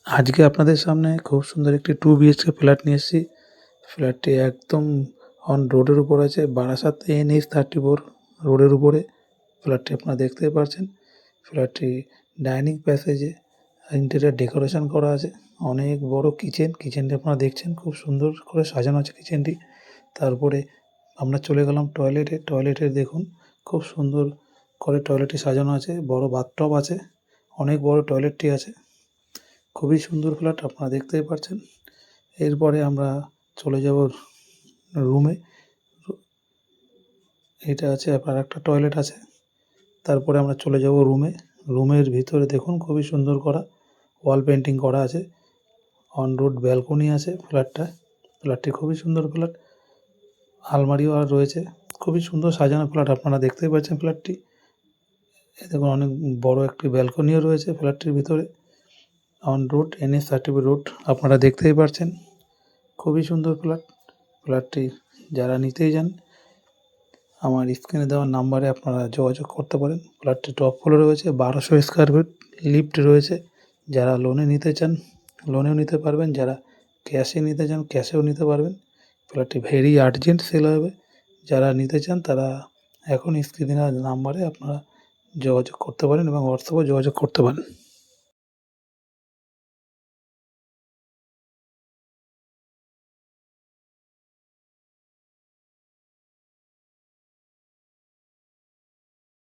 আজকে আপনাদের সামনে খুব সুন্দর একটি 2 বিএইচকে ফ্ল্যাট নিয়ে এসেছি। ফ্ল্যাটটি একদম অন রোডের উপর আছে। বারাসাত NH-34 রোডের উপরে ফ্ল্যাটটি আপনারা দেখতেই পারছেন। ফ্ল্যাটটি ডাইনিং প্যাসেজে ইন্টেরিয়র ডেকোরেশন করা আছে। অনেক বড় কিচেন। কিচেনটি আপনারা দেখছেন খুব সুন্দর করে সাজানো আছে কিচেনটি। তারপরে আমরা চলে গেলাম টয়লেটে। টয়লেটে দেখুন খুব সুন্দর করে টয়লেটটি সাজানো আছে। বড় বাথটব আছে। অনেক বড় টয়লেটটি আছে। খুবই সুন্দর ফ্ল্যাট আপনারা দেখতেই পাচ্ছেন। এরপরে আমরা চলে যাব রুমে। এটা আছে আর একটা টয়লেট আছে। তারপরে আমরা চলে যাব রুমে। রুমের ভিতরে দেখুন খুবই সুন্দর করা ওয়াল পেইন্টিং করা আছে। অন রোড ব্যালকনি আছে ফ্ল্যাটটায়। ফ্ল্যাটটি খুবই সুন্দর ফ্ল্যাট। আলমারিও আর রয়েছে। খুবই সুন্দর সাজানো ফ্ল্যাট আপনারা দেখতেই পাচ্ছেন ফ্ল্যাটটি। এই দেখুন অনেক বড় একটি ব্যালকনিও রয়েছে ফ্ল্যাটটির ভিতরে। অন রোড NH-34 রোড আপনারা দেখতেই পারছেন। খুবই সুন্দর ফ্ল্যাট। ফ্ল্যাটটি যারা নিতেই চান আমার স্ক্রিনে দেওয়া নাম্বারে আপনারা যোগাযোগ করতে পারেন। ফ্ল্যাটটি টপ ফ্লোরে রয়েছে। 1200 স্কয়ার ফিট লিফট রয়েছে। যারা লোনে নিতে চান লোনেও নিতে পারবেন। যারা ক্যাশে নিতে চান ক্যাশেও নিতে পারবেন। ফ্ল্যাটটি ভেরি আর্জেন্ট সেল হবে। যারা নিতে চান তারা এখন স্ক্রিনে দেওয়া নাম্বারে আপনারা যোগাযোগ করতে পারেন এবং হোয়াটসঅ্যাপেও যোগাযোগ করতে পারেন।